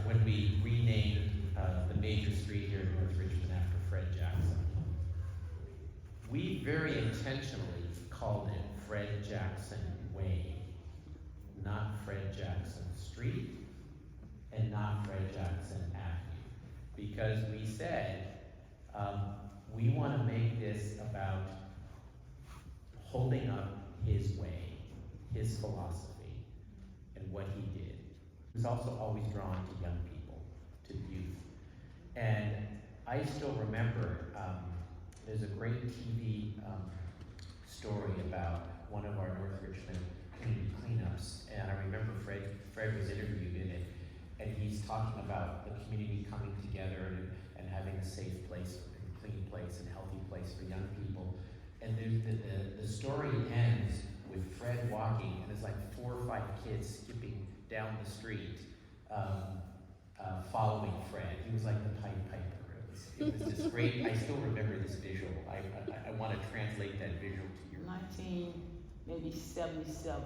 when we renamed the major street here in North Richmond after Fred Jackson. We very intentionally called it Fred Jackson Way, not Fred Jackson Street, and not Fred Jackson Avenue. Because we said, we want to make this about holding up his way, his philosophy, and what he did. He was also always drawn to young people, to youth. And I still remember, there's a great TV story about one of our North Richmond community cleanups, and I remember Fred was interviewed in it, and he's talking about the community coming together and having a safe place, a clean place, and healthy place for young people. And the story ends with Fred walking, and there's like 4 or 5 kids skipping down the street, following Fred. He was like the Pied Piper. It was this great, I still remember this visual. I want to translate that visual to you. 1977,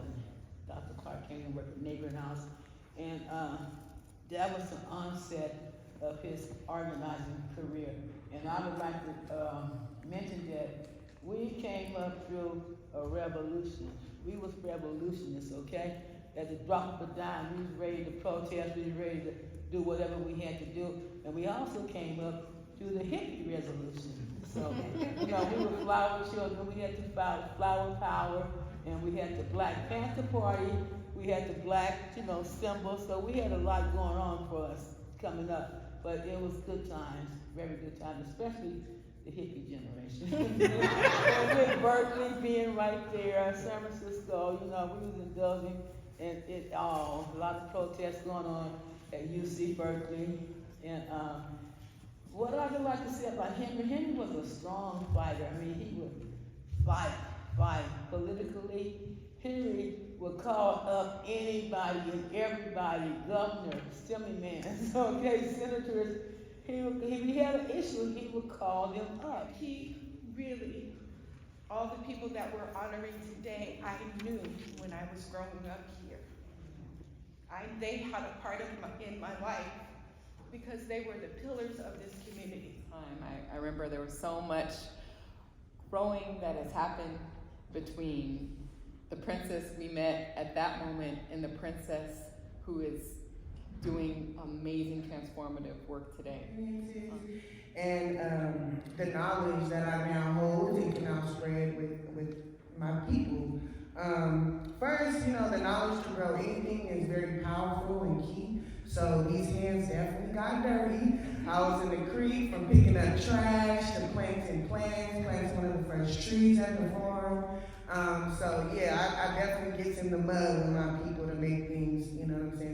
Dr. Clark came and worked at Neighborhood House, and that was the onset of his organizing career. And I would like to mention that we came up through a revolution. We was revolutionists, okay? At the drop of a dime, we was ready to protest, we was ready to do whatever we had to do. And we also came up through the hippie revolution. So, we were flower children, we had the flower power, and we had the Black Panther Party, we had the black, symbol, so we had a lot going on for us coming up. But it was good times, very good times, especially the hippie generation. With Berkeley being right there, San Francisco, we was indulging in it all. A lot of protests going on at UC Berkeley. And what I would like to say about Henry was a strong fighter. I mean, he would fight politically. Henry would call up anybody and everybody, governor, assemblyman, okay, senators. If he had an issue, he would call them up. He really, all the people that we're honoring today, I knew when I was growing up here. They had a part in my life because they were the pillars of this community. I remember there was so much growing that has happened between the princess we met at that moment and the princess who is doing amazing transformative work today. And the knowledge that I now hold and can now spread with my people. First, the knowledge to grow anything is very powerful and key. So these hands definitely got dirty. I was in the creek from picking up trash to planting one of the first trees at the farm. So yeah, I definitely get in the mud with my people to make things,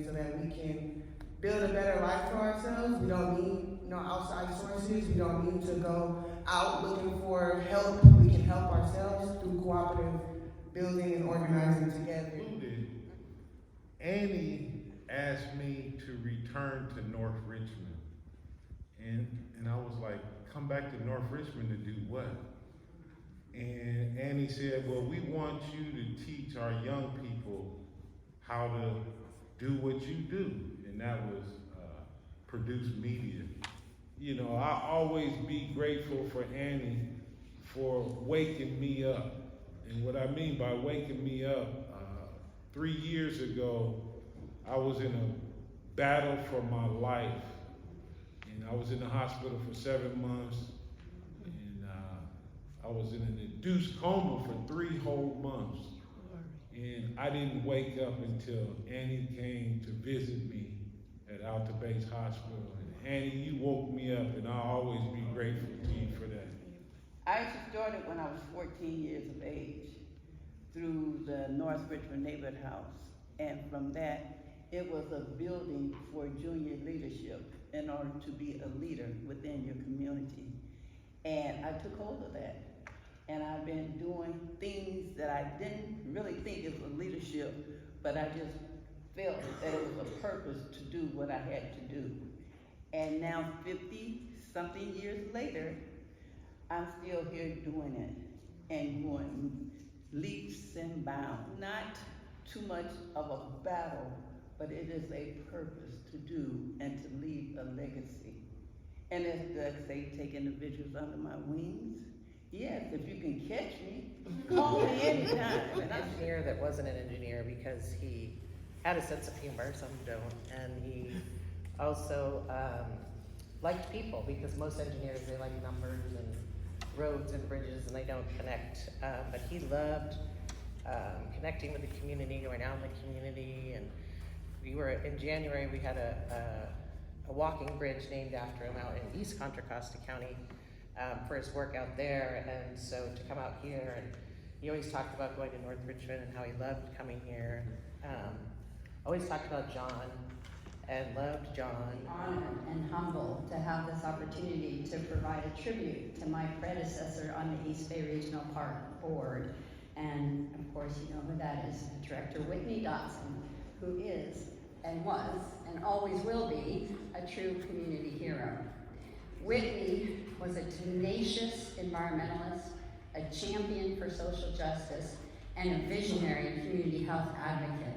so that we can build a better life for ourselves. We don't need outside sources. We don't need to go out looking for help. We can help ourselves through cooperative building and organizing together. Annie asked me to return to North Richmond. And I was like, come back to North Richmond to do what? And Annie said, well, we want you to teach our young people how to do what you do. And that was produce media. I always be grateful for Annie for waking me up. And what I mean by waking me up, 3 years ago, I was in a battle for my life. And I was in the hospital for 7 months. And I was in an induced coma for 3 whole months. And I didn't wake up until Annie came to visit me at Alta Base Hospital. And Annie, you woke me up, and I'll always be grateful to you for that. I actually started when I was 14 years of age through the North Richmond Neighborhood House. And from that, it was a building for junior leadership in order to be a leader within your community. And I took hold of that. And I've been doing things that I didn't really think it was leadership, but I just felt that it was a purpose to do what I had to do. And now 50-something years later, I'm still here doing it and going leaps and bounds. Not too much of a battle, but it is a purpose to do and to leave a legacy. And as Doug say, take individuals under my wings. Yes, if you can catch me, call me anytime. An engineer that wasn't an engineer because he had a sense of humor, some don't, and he also liked people, because most engineers, they like numbers and roads and bridges and they don't connect. But he loved connecting with the community, going out in the community, and we were, in January, we had a walking bridge named after him out in East Contra Costa County for his work out there. And so to come out here, and he always talked about going to North Richmond and how he loved coming here. Always talked about John and loved John. Honored and humbled to have this opportunity to provide a tribute to my predecessor on the East Bay Regional Park Board. And of course, you know who that is, Director Whitney Dotson, who is and was and always will be a true community hero. Whitney was a tenacious environmentalist, a champion for social justice, and a visionary community health advocate.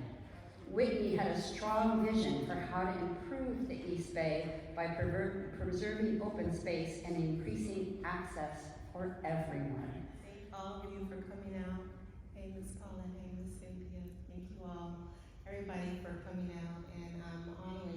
Whitney had a strong vision for how to improve the East Bay by preserving open space and increasing access for everyone. Thank all of you for coming out. Hey, Ms. Paula, hey, Ms. Cynthia, thank you all, everybody for coming out, and I'm honored